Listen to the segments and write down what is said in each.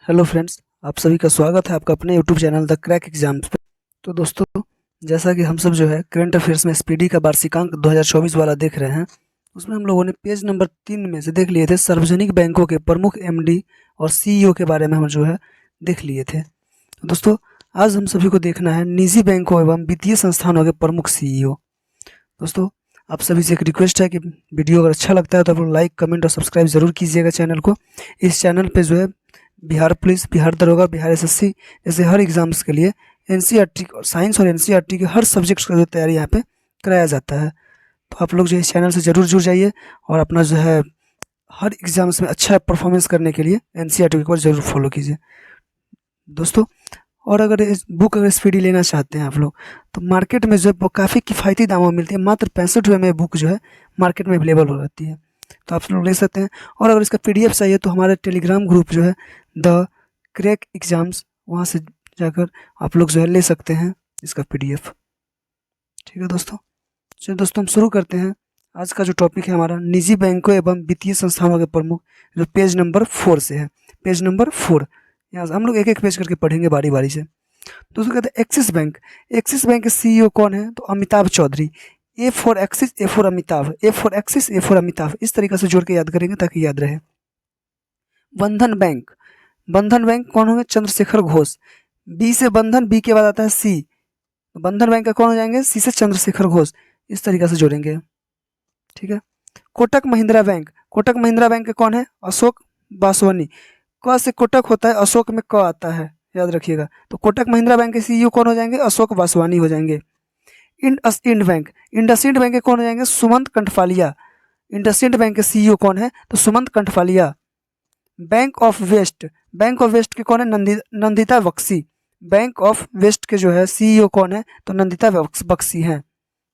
Hello friends, आप सभी का स्वागत है आपका अपने YouTube channel the crack exams पे। तो दोस्तों, जैसा कि हम सब जो है करंट अफेयर्स में स्पीडी का वार्षिकांक 2024 वाला देख रहे हैं, उसमें हम लोगों ने पेज नंबर 3 में से देख लिए थे सार्वजनिक बैंकों के प्रमुख एमडी और सीईओ के बारे में हम जो है देख लिए थे। तो दोस्तों, आज हम सभी को देखना है निजी बैंकों एवं वित्तीय संस्थानों के प्रमुख सीईओ। दोस्तों, आप सभी से एक रिक्वेस्ट है कि वीडियो अगर अच्छा लगता है तो आप लोग लाइक, कमेंट और सब्सक्राइब जरूर कीजिएगा चैनल को। इस चैनल पे जो है बिहार पुलिस, बिहार दरोगा, बिहार एसएससी जैसे हर एग्जाम्स के लिए एनसीईआरटी और साइंस और एनसीईआरटी के हर सब्जेक्ट्स का जो तैयारी यहाँ पे कराया जाता है। तो आप लोग जो इस चैनल से ज़रूर जुड़ जाइए और अपना जो है हर एग्जाम्स में अच्छा परफॉर्मेंस करने के लिए एनसीईआरटी को ज़रूर फॉलो कीजिए दोस्तों। और अगर इस बुक अगर स्पीडी लेना चाहते हैं आप लोग, तो मार्केट में जो है वो काफ़ी किफ़ायती दामों में मिलती है। मात्र 65 रुपये में बुक जो है मार्केट में अवेलेबल हो जाती है, तो आप लोग ले सकते हैं। और अगर इसका पीडीएफ चाहिए तो हमारे टेलीग्राम ग्रुप जो है द क्रैक एग्जाम्स, वहाँ से जाकर आप लोग जो है ले सकते हैं इसका पीडीएफ। ठीक है दोस्तों, चलिए दोस्तों हम शुरू करते हैं। आज का जो टॉपिक है हमारा निजी बैंकों एवं वित्तीय संस्थानों के प्रमुख, जो पेज नंबर 4 से है। पेज नंबर 4, यहाँ से हम लोग एक एक पेज करके पढ़ेंगे बारी बारी से। दोस्तों कहते हैं एक्सिस बैंक। एक्सिस बैंक के सीईओ कौन है? तो Amitabh Chaudhary. A for Axis, A for Amitabh, A for Axis, A for Amitabh, इस तरीके से जोड़ के याद करेंगे ताकि याद रहे। बंधन बैंक। बंधन बैंक कौन होंगे? चंद्रशेखर घोष। बी से बंधन, बी के बाद आता है सी, तो बंधन बैंक का कौन हो जाएंगे? सी से चंद्रशेखर घोष, इस तरीके से जोड़ेंगे। ठीक है। कोटक महिंद्रा बैंक। कोटक महिंद्रा बैंक के कौन है? अशोक वासवानी। क से कोटक होता है, अशोक में क आता है, याद रखिएगा। तो कोटक महिंद्रा बैंक के सीईओ कौन हो जाएंगे? अशोक वासवानी हो जाएंगे। End bank. इंडसइंड बैंक के कौन हो जाएंगे? सुमंत कंठफालिया। इंडसइंड बैंक के सीईओ कौन है? तो Sumant Kathpalia. Bank of West. Bank of West के कौन है? Nandita Bakshi. Bank of West के जो है सीईओ कौन है? तो नंदिता बख्शी हैं।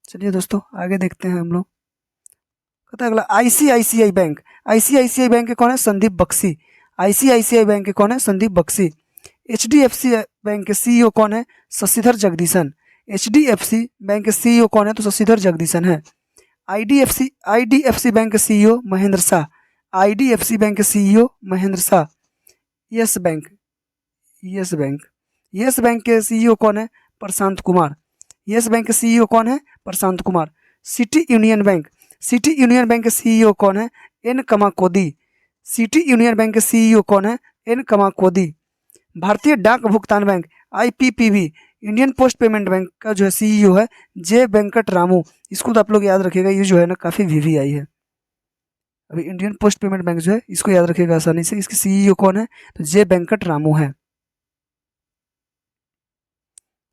चलिए दोस्तों आगे देखते हैं हम लोग। कहता है अगला आईसीआईसीआई बैंक। आईसीआईसीआई बैंक के कौन है? संदीप बख्शी। आईसीआईसीआई बैंक के कौन है? संदीप बख्शी। एचडीएफसी बैंक के सीईओ कौन है? शशिधर जगदीशन। एचडीएफसी बैंक के सीईओ कौन है? तो शशिधर जगदीशन है। आईडीएफसी बैंक के CEO Mahendra Shah. IDFC Bank के CEO Mahendra Shah. Yes Bank. Yes Bank. Yes Bank के सीईओ कौन है? प्रशांत कुमार। यस बैंक के सीईओ कौन है? Prashant Kumar. City Union Bank. City Union Bank के सीईओ कौन है? N Kamakodi. City Union Bank के सीईओ कौन है? एन कमाकोदी। भारतीय डाक भुगतान bank IPPB, Indian post payment bank का जो है सीईओ है जे वेंकट रामू। इसको तो आप लोग याद रखिएगा, ये जो है ना काफ़ी वीवीआई है। अभी इंडियन पोस्ट पेमेंट बैंक जो है इसको याद रखिएगा आसानी से। इसके सीईओ कौन है? तो जे वेंकट रामू है।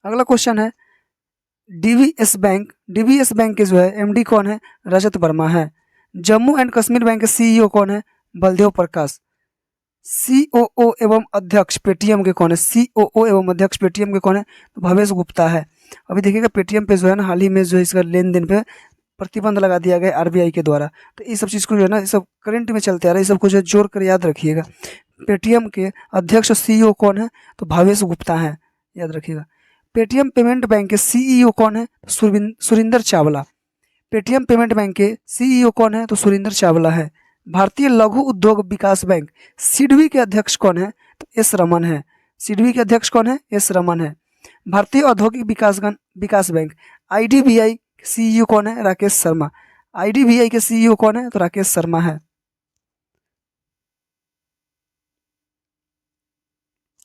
अगला क्वेश्चन है डीवीएस बैंक। डीवीएस बैंक के जो है एमडी कौन है? रजत वर्मा है। जम्मू एंड कश्मीर बैंक के सीईओ कौन है? बलदेव प्रकाश। सीओओ एवं अध्यक्ष पेटीएम के कौन है? सीओओ एवं अध्यक्ष पेटीएम के कौन है? तो भवेश गुप्ता है। अभी देखिएगा पेटीएम पे जो है ना हाल ही में जो है इसका लेन देन पे प्रतिबंध लगा दिया गया आरबीआई के द्वारा। तो ये सब चीज़ को जो है ना, ये सब करंट में चलते आ रहा है, ये सब कुछ जोड़ कर याद रखिएगा। पेटीएम के अध्यक्ष सीईओ कौन है? तो भावेश गुप्ता है, याद रखिएगा। पेटीएम पेमेंट बैंक के सीईओ कौन है? Surinder Chawla. Paytm payment bank के सीईओ कौन है? तो सुरिंदर चावला है। भारतीय लघु उद्योग विकास बैंक सिडबी के अध्यक्ष कौन है? तो एस रमन है। सिडबी के अध्यक्ष कौन है? एस रमन है। भारतीय औद्योगिक विकास बैंक आईडीबीआई के सीईओ कौन है? राकेश शर्मा। आईडीबीआई के सीईओ कौन है? तो राकेश शर्मा है।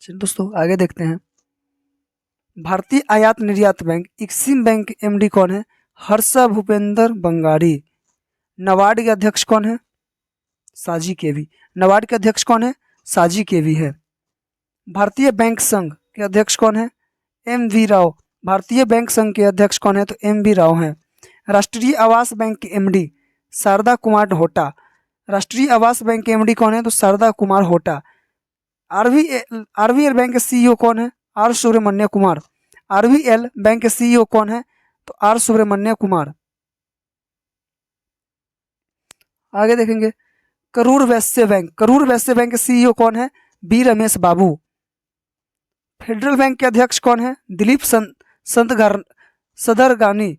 चलिए दोस्तों आगे देखते हैं। भारतीय आयात निर्यात बैंक एक्सिम बैंक के एमडी कौन है? हर्षा भूपेंद्र बंगाड़ी। नबार्ड के अध्यक्ष कौन है? साजी केवी। नबार्ड के अध्यक्ष कौन है? साजी केवी है। भारतीय बैंक संघ के अध्यक्ष कौन है? M V Rao. भारतीय बैंक संघ के अध्यक्ष कौन है? तो एम वी राव हैं। राष्ट्रीय आवास बैंक के एमडी शारदा कुमार होटा। राष्ट्रीय आवास बैंक के एमडी कौन है? तो शारदा कुमार होटा। आरवीएल बैंक के सीईओ कौन है? आर सुब्रमण्य कुमार। आरवीएल बैंक के सीईओ कौन है? तो आर सुब्रमण्य कुमार। आगे देखेंगे करूर वैश्य बैंक। करूर वैश्य बैंक के सीईओ कौन है? बी रमेश बाबू। फेडरल बैंक के अध्यक्ष कौन है? दिलीप सदरगानी।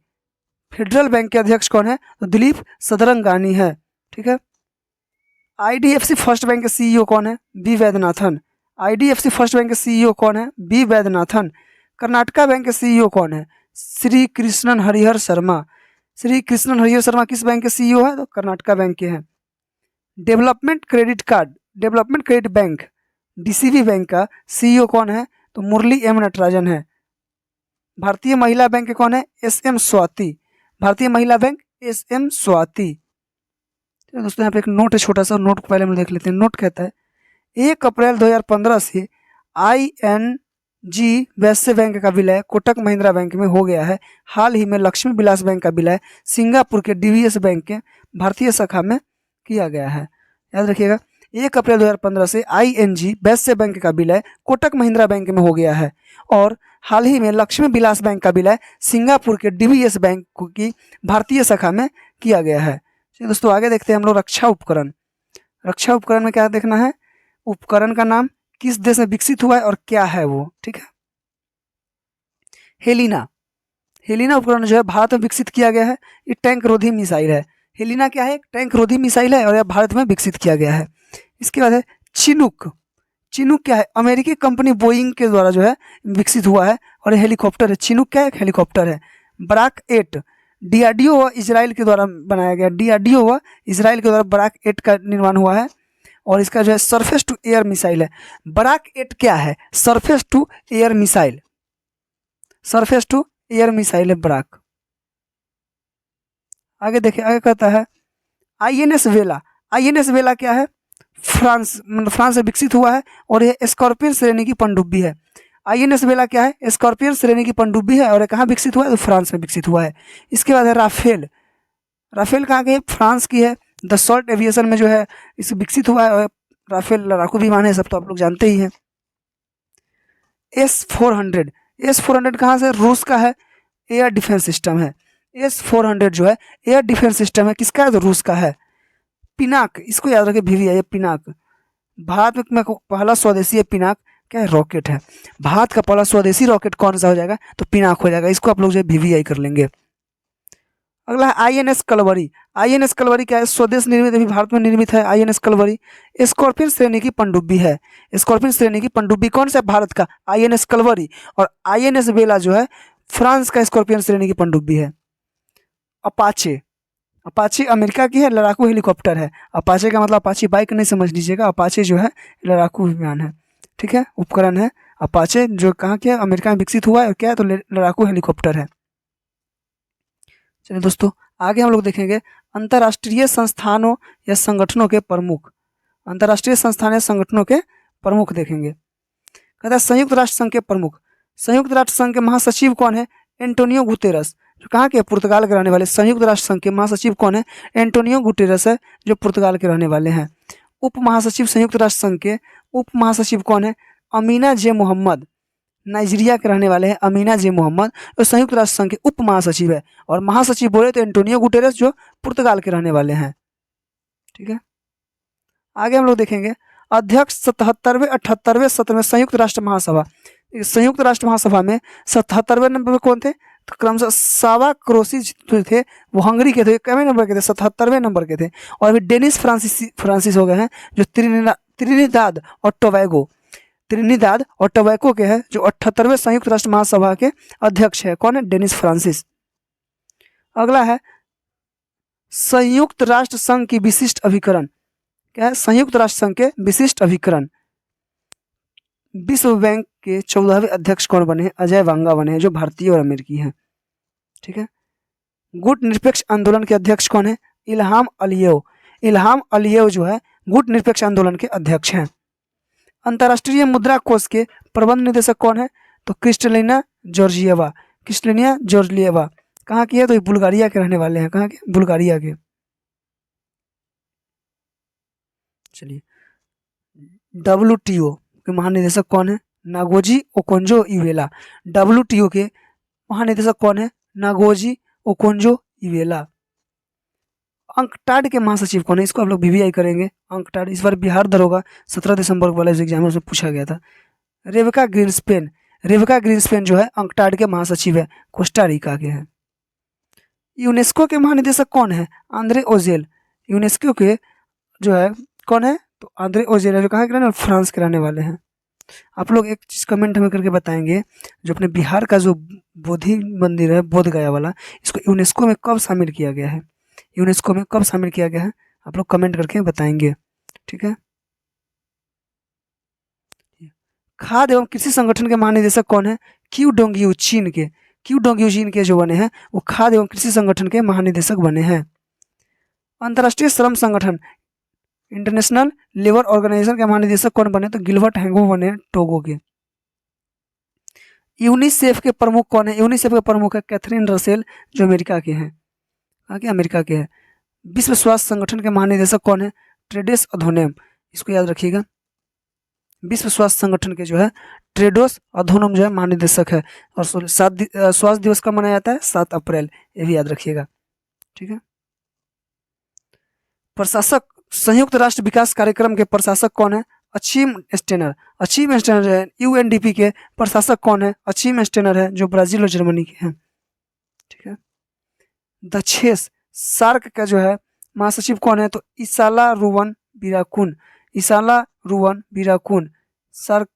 फेडरल बैंक के अध्यक्ष कौन है? तो दिलीप सदरंगानी है। ठीक है। आईडीएफसी फर्स्ट बैंक के सीईओ कौन है? B Vaidyanathan. IDFC first bank के सीईओ कौन है? बी वैद्यनाथन। कर्नाटका बैंक के सीईओ कौन है? श्री कृष्णन हरिहर शर्मा। श्री कृष्णन हरिहर शर्मा किस बैंक के सीईओ है? तो कर्नाटका बैंक के हैं। Development credit card, development credit bank, DCB bank का सीईओ कौन है? तो मुरली एम नटराजन है। भारतीय महिला बैंक के कौन है? एसएम स्वाति। भारतीय महिला बैंक एसएम स्वाति। तो दोस्तों यहाँ पे एक नोट है, छोटा सा नोट को पहले हम देख लेते हैं। नोट कहता है 1 अप्रैल 2015 से ING वैश्य बैंक का विलय कोटक महिंद्रा बैंक में हो गया है। हाल ही में लक्ष्मी विलास बैंक का विलय सिंगापुर के DBS बैंक के भारतीय शाखा में किया गया है। याद रखिएगा, 1 अप्रैल 2015 से ING वैश्य बैंक का विलय कोटक महिंद्रा बैंक में हो गया है और हाल ही में लक्ष्मी विलास बैंक का विलय सिंगापुर के DBS बैंक की भारतीय शाखा में किया गया है। चलिए दोस्तों आगे देखते हैं हम लोग रक्षा उपकरण। रक्षा उपकरण में क्या देखना है? उपकरण का नाम, किस देश में विकसित हुआ है और क्या है वो, ठीक है। हेलिना, हेलिना उपकरण जो है भारत में विकसित किया गया है। ये टैंक रोधी मिसाइल है। हेलिना क्या है? टैंक रोधी मिसाइल है और यह भारत में विकसित किया गया है। इसके बाद है चिनूक। चिनूक क्या है? अमेरिकी कंपनी बोइंग के द्वारा जो है विकसित हुआ है और ये हेलीकॉप्टर है। चिनूक क्या है? एक हेलीकॉप्टर है। बराक 8 DRDO व इजराइल के द्वारा बनाया गया। DRDO व इजराइल के द्वारा बराक 8 का निर्माण हुआ है और इसका जो है सरफेस टू एयर मिसाइल है। बराक 8 क्या है? Surface to air missile. Surface to air missile है बराक। आगे देखिए, आगे कहता है INS वेला। INS वेला क्या है? फ्रांस, मतलब फ्रांस से विकसित हुआ है और यह स्कॉर्पियन श्रेणी की पनडुब्बी है। INS वेला क्या है? स्कॉर्पियन श्रेणी की पनडुब्बी है और यह कहाँ विकसित हुआ है? तो फ्रांस में विकसित हुआ है। इसके बाद है राफेल। राफेल कहाँ की है? फ्रांस की है। दसॉल्ट एविएशन में जो है इस विकसित हुआ है और राफेल लड़ाकू विमान है, सब तो आप लोग जानते ही हैं। S-400, S-400 कहाँ से? रूस का है, एयर डिफेंस सिस्टम है। S-400 जो है एयर डिफेंस सिस्टम है, किसका है? तो रूस का है। पिनाक, इसको याद रखें, VVI पिनाक। भारत में पहला स्वदेशी है पिनाक, क्या है? रॉकेट है। भारत का पहला स्वदेशी रॉकेट कौन सा हो जाएगा? तो पिनाक हो जाएगा। इसको आप लोग जो है VVI कर लेंगे। अगला है INS कलवरी। INS कलवरी क्या है? स्वदेश निर्मित, अभी भारत में निर्मित है INS कलवरी। स्कॉर्पियन श्रेणी की पनडुब्बी है। स्कॉर्पियन श्रेणी की पनडुब्बी कौन सा है? भारत का INS कलवरी। और INS वेला जो है फ्रांस का स्कॉर्पियन श्रेणी की पनडुब्बी है। अपाचे, अपाचे अमेरिका की है, लड़ाकू हेलीकॉप्टर है। अपाचे का मतलब अपाची बाइक नहीं समझ लीजिएगा, अपाचे जो है लड़ाकू विमान है, ठीक है, उपकरण है। अपाचे जो कहाँ के? अमेरिका में विकसित हुआ है और क्या है? तो लड़ाकू हेलीकॉप्टर है। चलिए दोस्तों आगे हम लोग देखेंगे अंतर्राष्ट्रीय संस्थानों या संगठनों के प्रमुख। अंतर्राष्ट्रीय संस्थान या संगठनों के प्रमुख देखेंगे। कहता है संयुक्त राष्ट्र संघ के प्रमुख। संयुक्त राष्ट्र संघ के महासचिव कौन है? एंटोनियो गुतेरस, जो कहाँ के? पुर्तगाल के रहने वाले। संयुक्त राष्ट्र संघ के महासचिव कौन है? एंटोनियो गुटेरस है, जो पुर्तगाल के रहने वाले हैं। उप महासचिव संयुक्त राष्ट्र संघ के उप महासचिव कौन है? अमीना जे मोहम्मद, नाइजीरिया के रहने वाले हैं अमीना जे मोहम्मद, जो संयुक्त राष्ट्र संघ के उप महासचिव है। और महासचिव बोले तो एंटोनियो गुटेरस, जो पुर्तगाल के रहने वाले हैं, ठीक है। आगे हम लोग देखेंगे अध्यक्ष 77वें 78वें सत्र में संयुक्त राष्ट्र महासभा। संयुक्त राष्ट्र महासभा में 77वें नंबर पर कौन थे? तो क्रमशः सावा क्रोसिस जो थे वो हंगरी के थे। कितने नंबर के थे? 77वें नंबर के थे। और अभी डेनिस फ्रांसिस हो गए हैं, जो त्रिनिदाद और टोबैगो, त्रिनिदाद और टोबैगो के हैं, जो 78वें संयुक्त राष्ट्र महासभा के अध्यक्ष है। कौन है? Dennis Francis. अगला है संयुक्त राष्ट्र संघ की विशिष्ट अभिकरण। क्या है? संयुक्त राष्ट्र संघ के विशिष्ट अभिकरण। विश्व बैंक के 14वें अध्यक्ष कौन बने हैं? अजय बांगा बने हैं, जो भारतीय और अमेरिकी हैं, ठीक है। गुट निरपेक्ष आंदोलन के अध्यक्ष कौन है? इल्हाम अलियव। इल्हाम अलियव जो है गुट निरपेक्ष आंदोलन के अध्यक्ष हैं। अंतर्राष्ट्रीय मुद्रा कोष के प्रबंध निदेशक कौन है? तो क्रिस्टलिना जॉर्जिएवा। क्रिस्टलिना जॉर्जिएवा कहाँ की है? तो ये बुल्गारिया के रहने वाले हैं। कहाँ के? बुल्गारिया के। चलिए WTO के महानिदेशक कौन है? Ngozi Okonjo Iweala. WTO के महानिदेशक कौन है? Ngozi Okonjo Iweala. अंकटाड के महासचिव कौन है? इसको आप लोग VVI करेंगे। अंकटाड इस बार बिहार दरोगा 17 दिसंबर वाले एग्जाम में पूछा गया था। रेबेका ग्रीन्सपेन। रेबेका ग्रीन्सपेन जो है अंकटाड के महासचिव है, कोस्टा रिका के हैं। यूनेस्को के महानिदेशक कौन है? आंद्रे ओजेल। यूनेस्को के जो है कौन है? तो आंद्रे ओजेल है, जो कहाँ के रहने वाले? फ्रांस के रहने वाले हैं। आप लोग एक चीज़ कमेंट हमें करके बताएंगे, जो अपने बिहार का जो बोधि मंदिर है बोध गया वाला, इसको यूनेस्को में कब शामिल किया गया है? यूनेस्को में कब शामिल किया गया है? आप लोग कमेंट करके बताएंगे, ठीक है। खाद्य एवं कृषि संगठन के महानिदेशक कौन है? क्यू डोंगयू, चीन के। क्यू डोंगयू चीन के जो बने हैं वो खाद्य एवं कृषि संगठन के महानिदेशक बने हैं। अंतर्राष्ट्रीय श्रम संगठन इंटरनेशनल लेबर ऑर्गेनाइजेशन के महानिदेशक कौन बने? तो गिलबर्ट हैंगो बने टोगो के। यूनिसेफ के प्रमुख कौन है? यूनिसेफ के प्रमुख है कैथरीन रसेल, जो अमेरिका के हैं। आगे अमेरिका के हैं। विश्व स्वास्थ्य संगठन के महानिदेशक कौन है? टेड्रोस अधनोम, इसको याद रखिएगा। विश्व स्वास्थ्य संगठन के जो है टेड्रोस अधनोम जो है महानिदेशक है। और स्वास्थ्य दिवस कब मनाया जाता है? 7 अप्रैल, ये भी याद रखिएगा, ठीक है। प्रशासक संयुक्त राष्ट्र विकास कार्यक्रम के प्रशासक कौन है? Achim Steiner. अचीम स्टेनर है यूएनडीपी के प्रशासक कौन है? अचीम स्टेनर है, जो ब्राजील और जर्मनी के हैं, ठीक है। दक्षेस सार्क का जो है महासचिव कौन है? तो इसाला रुवन बिराकुन। इसाला रुवन बिराकुन सार्क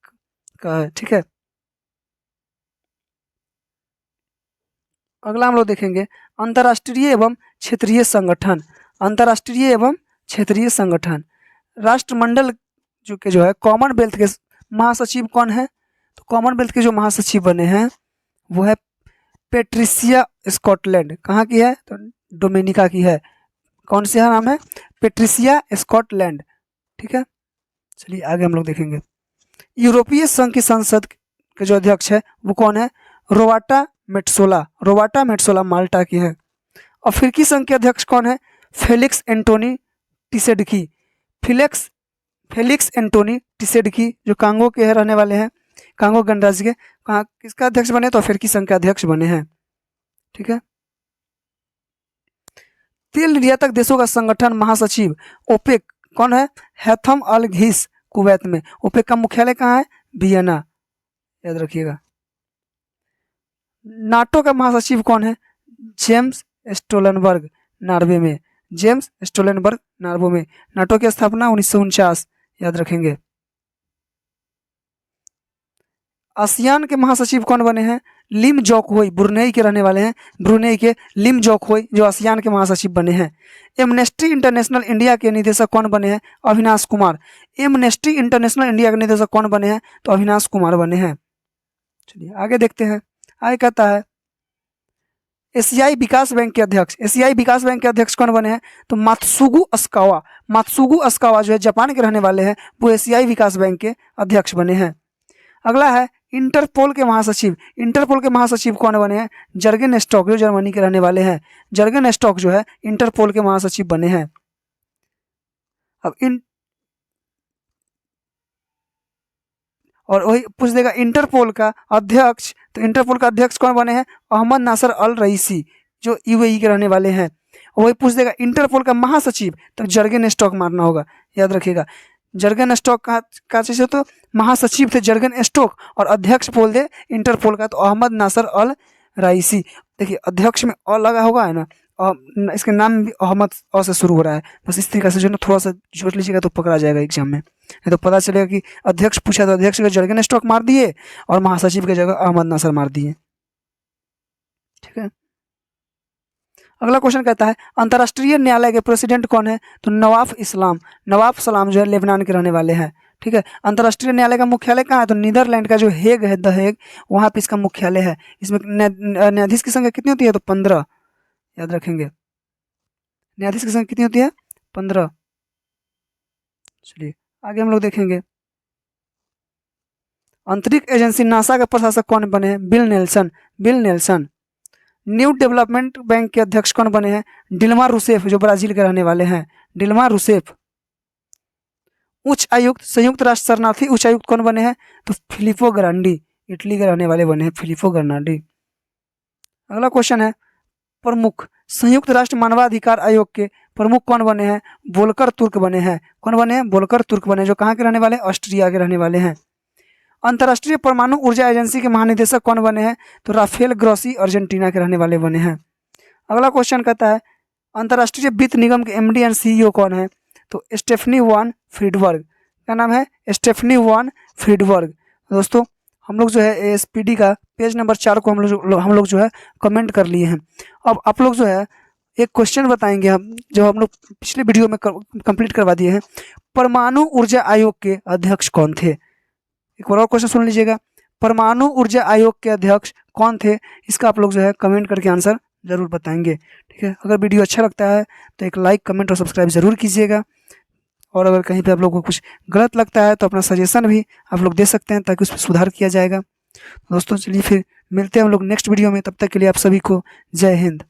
का है, ठीक है। अगला हम लोग देखेंगे अंतर्राष्ट्रीय एवं क्षेत्रीय संगठन। अंतर्राष्ट्रीय एवं क्षेत्रीय संगठन, राष्ट्रमंडल जो है कॉमनवेल्थ के महासचिव कौन है? तो कॉमनवेल्थ के जो महासचिव बने हैं वो है पेट्रिसिया स्कॉटलैंड। कहाँ की है? तो डोमिनिका की है। कौन सी है नाम है? पेट्रिसिया स्कॉटलैंड, ठीक है। चलिए आगे हम लोग देखेंगे। यूरोपीय संघ की संसद के जो अध्यक्ष है वो कौन है? रोबार्टा मेट्सोला। रोबार्टा मेट्सोला माल्टा की है। अफ्रीकी संघ के अध्यक्ष कौन है? फेलिक्स एंटोनी टिसेडकी। फेलिक्स एंटोनी टिसेडकी, जो कांगो के रहने वाले हैं, कांगो गणराज्य के। कहाँ किसका अध्यक्ष बने? तो अफ्रीकी संघ के अध्यक्ष बने हैं, ठीक है। तेल निर्यातक देशों का संगठन महासचिव ओपेक कौन है? हैथम अल घीस, कुवैत में। ओपेक का मुख्यालय कहाँ है? वियना, याद रखिएगा। नाटो का महासचिव कौन है? जेम्स स्टोलनबर्ग, नॉर्वे में। जेम्स स्टोलनबर्ग, नॉर्वे में। नाटो की स्थापना 1949, याद रखेंगे। आसियान के महासचिव कौन बने हैं? लिम जोकोई, ब्रुनेई के रहने वाले हैं। ब्रुनेई के लिम जोकोई जो आसियान के महासचिव बने हैं। एमनेस्टी इंटरनेशनल इंडिया के निदेशक कौन बने हैं? Avinash Kumar. Amnesty international India के निदेशक कौन बने हैं? तो अविनाश कुमार बने हैं। चलिए आगे देखते हैं। आगे कहता है एशियाई विकास बैंक के अध्यक्ष। एशियाई विकास बैंक के अध्यक्ष कौन बने हैं? तो मात्सुगु अस्कावा। मात्सुगु अस्कावा जो है जापान के रहने वाले हैं, वो एशियाई विकास बैंक के अध्यक्ष बने हैं। अगला है इंटरपोल के महासचिव। इंटरपोल के महासचिव कौन बने हैं? जर्गेन स्टॉक, जो जर्मनी के रहने वाले हैं। जर्गेन स्टॉक जो है इंटरपोल के महासचिव बने हैं। अब और वही पूछ देगा इंटरपोल का अध्यक्ष, तो इंटरपोल का अध्यक्ष कौन बने हैं? अहमद नासर अल रईसी, जो यूएई के रहने वाले हैं। वही पूछ देगा इंटरपोल का महासचिव, तो जर्गेन स्टॉक मारना होगा, याद रखिएगा। जर्गन स्टॉक का चीज, तो महासचिव थे जर्गन स्टॉक, और अध्यक्ष बोल दे इंटरपोल का तो अहमद नासर अल रईसी। देखिए अध्यक्ष में अ लगा होगा है ना, इसके नाम भी अहमद अ से शुरू हो रहा है। बस इस तरीके से जो है थोड़ा सा जोड़ लीजिएगा तो पकड़ा जाएगा एग्जाम में। नहीं तो पता चलेगा कि अध्यक्ष पूछा तो अध्यक्ष के जर्गन स्टॉक मार दिए और महासचिव की जगह अहमद नासर मार दिए, ठीक है। अगला क्वेश्चन कहता है अंतर्राष्ट्रीय न्यायालय के प्रेसिडेंट कौन है? तो नवाफ इस्लाम। नवाफ सलाम जो है लेबनान के रहने वाले हैं, ठीक है। अंतर्राष्ट्रीय न्यायालय का मुख्यालय कहाँ है? तो नीदरलैंड का जो हेग है, द हेग, वहाँ पे इसका मुख्यालय है। इसमें न्यायाधीश की संख्या कितनी होती है? तो 15, याद रखेंगे। न्यायाधीश की संख्या कितनी होती है? 15। चलिए आगे हम लोग देखेंगे। अंतरिक्ष एजेंसी नासा के प्रशासक कौन बने हैं? Bill Nelson. Bill Nelson. New development bank के अध्यक्ष कौन बने हैं? डिल्मा रूसेफ, जो ब्राजील के रहने वाले हैं। Dilma Rousseff. उच्च आयुक्त संयुक्त राष्ट्र शरणार्थी उच्च आयुक्त कौन बने हैं? तो फिलिपो ग्रांडी, इटली के रहने वाले बने हैं फिलिपो ग्रांडी। अगला क्वेश्चन है प्रमुख संयुक्त राष्ट्र मानवाधिकार आयोग के प्रमुख कौन बने हैं? वोल्कर तुर्क बने हैं। कौन बने हैं? वोल्कर तुर्क बने, जो कहाँ के रहने वाले? ऑस्ट्रिया के रहने वाले हैं। अंतर्राष्ट्रीय परमाणु ऊर्जा एजेंसी के महानिदेशक कौन बने हैं? तो राफेल ग्रोसी अर्जेंटीना के रहने वाले बने हैं। अगला क्वेश्चन कहता है अंतर्राष्ट्रीय वित्त निगम के एमडी एंड सीईओ कौन है? तो स्टेफनी वान फ्रीडबर्ग। क्या नाम है? स्टेफनी वान फ्रीडबर्ग। दोस्तों हम लोग जो है एएसपीडी का पेज नंबर 4 को हम लोग जो है कमेंट कर लिए हैं। अब आप लोग जो है एक क्वेश्चन बताएंगे हम, जो हम लोग पिछले वीडियो में कंप्लीट करवा दिए हैं। परमाणु ऊर्जा आयोग के अध्यक्ष कौन थे? एक और क्वेश्चन सुन लीजिएगा, परमाणु ऊर्जा आयोग के अध्यक्ष कौन थे? इसका आप लोग जो है कमेंट करके आंसर जरूर बताएंगे। ठीक है, अगर वीडियो अच्छा लगता है तो एक लाइक, कमेंट और सब्सक्राइब जरूर कीजिएगा। और अगर कहीं पे आप लोगों को कुछ गलत लगता है तो अपना सजेशन भी आप लोग दे सकते हैं, ताकि उस पर सुधार किया जाएगा। दोस्तों चलिए फिर मिलते हैं हम लोग नेक्स्ट वीडियो में, तब तक के लिए आप सभी को जय हिंद।